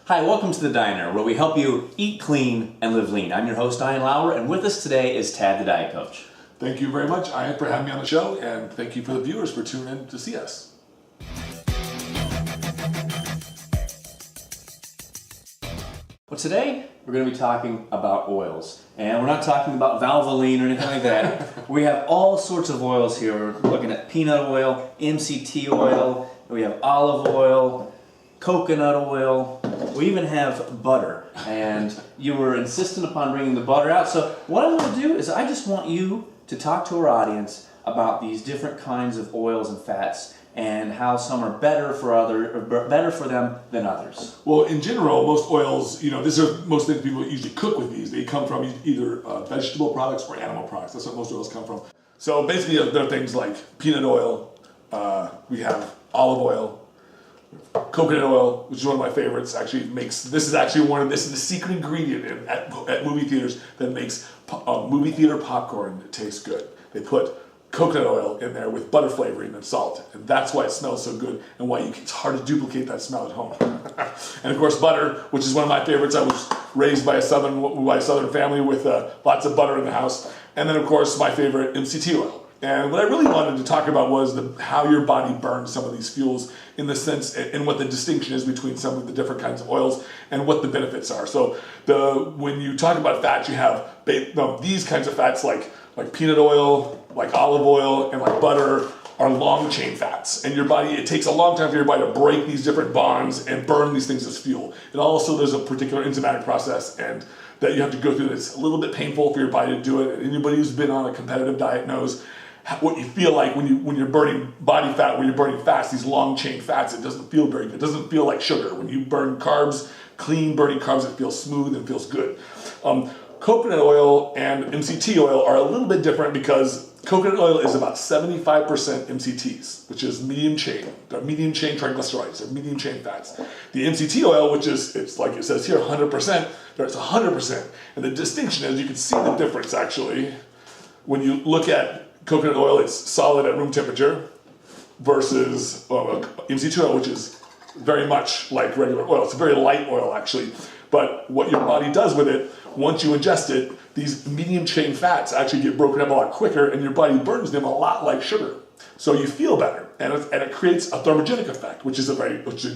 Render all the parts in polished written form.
Hi, welcome to The Diner, where we help you eat clean and live lean. I'm your host, Ian Lauer, and with us today is Tad the Diet Coach. Thank you very much, Ian, for having me on the show, and thank you for the viewers for tuning in to see us. Well, today we're going to be talking about oils, and we're not talking about Valvoline or anything like that. We have all sorts of oils here. We're looking at peanut oil, MCT oil, we have olive oil, coconut oil, we even have butter, and you were insistent upon bringing the butter out. So what I'm going to do is I just want you to talk to our audience about these different kinds of oils and fats and how some are better for them than others. Well, in general, most oils, these are most things people usually cook with these. They come from either vegetable products or animal products. That's what most oils come from. So basically, there are things like peanut oil, we have olive oil, coconut oil, which is one of my favorites. This is the secret ingredient at movie theaters that makes movie theater popcorn taste good. They put coconut oil in there with butter flavoring and salt, and that's why it smells so good and why it's hard to duplicate that smell at home. And of course, butter, which is one of my favorites. I was raised by a southern family with lots of butter in the house. And then of course, my favorite, MCT oil. And what I really wanted to talk about was how your body burns some of these fuels in the sense, and what the distinction is between some of the different kinds of oils and what the benefits are. So when you talk about fats, you have these kinds of fats like peanut oil, like olive oil, and like butter are long chain fats. And it takes a long time for your body to break these different bonds and burn these things as fuel. And also there's a particular enzymatic process and that you have to go through that's a little bit painful for your body to do it. Anybody who's been on a competitive diet knows what you feel like when you're burning body fat, when you're burning fats, these long chain fats. It doesn't feel very good. It doesn't feel like sugar. When you burn carbs, clean burning carbs, it feels smooth and feels good. Coconut oil and MCT oil are a little bit different because coconut oil is about 75% MCTs, which is medium chain. They're medium chain triglycerides. They're medium chain fats. The MCT oil, which is, it's like it says here, 100%, it's 100%. And the distinction is you can see the difference actually when you look at coconut oil. It's solid at room temperature versus MCT oil, which is very much like regular oil. It's a very light oil actually. But what your body does with it, once you ingest it, these medium chain fats actually get broken up a lot quicker and your body burns them a lot like sugar. So you feel better, and it creates a thermogenic effect, which is a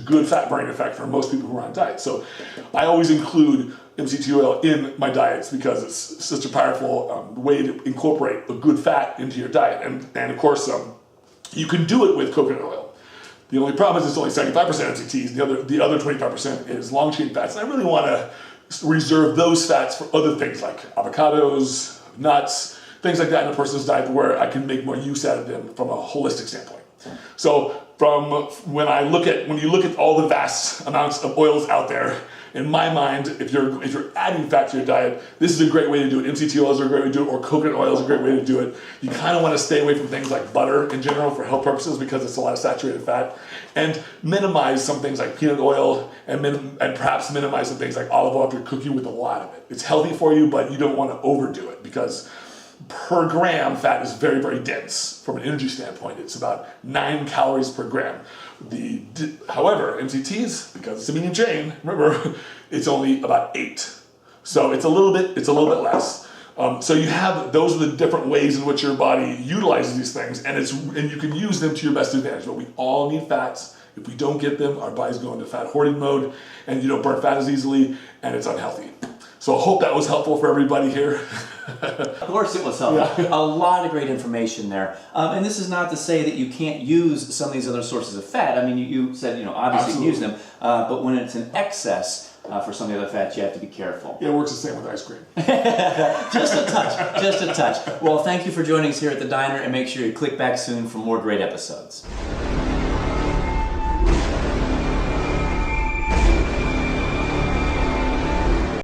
good fat burning effect for most people who are on diet. So I always include MCT oil in my diets because it's such a powerful way to incorporate a good fat into your diet. And of course, you can do it with coconut oil. The only problem is it's only 75% MCTs. The other 25% is long chain fats. And I really want to reserve those fats for other things like avocados, nuts, things like that in a person's diet where I can make more use out of them from a holistic standpoint. So when you look at all the vast amounts of oils out there, in my mind, if you're adding fat to your diet, this is a great way to do it. MCT oils are a great way to do it, or coconut oil is a great way to do it. You kind of want to stay away from things like butter in general for health purposes because it's a lot of saturated fat, and minimize some things like peanut oil and perhaps minimize some things like olive oil if you're cooking with a lot of it. It's healthy for you, but you don't want to overdo it because per gram, fat is very, very dense from an energy standpoint. It's about 9 calories per gram. However, MCTs, because it's a medium chain, remember, it's only about 8. So it's a little bit less. So those are the different ways in which your body utilizes these things, and you can use them to your best advantage. But we all need fats. If we don't get them, our bodies go into fat hoarding mode, and you don't burn fat as easily, and it's unhealthy. So I hope that was helpful for everybody here. Of course it was helpful. Yeah. A lot of great information there. And this is not to say that you can't use some of these other sources of fat. I mean, you said, obviously you can use them, but when it's in excess for some of the other fats, you have to be careful. Yeah, it works the same with ice cream. Just a touch. Well, thank you for joining us here at The Diner, and make sure you click back soon for more great episodes.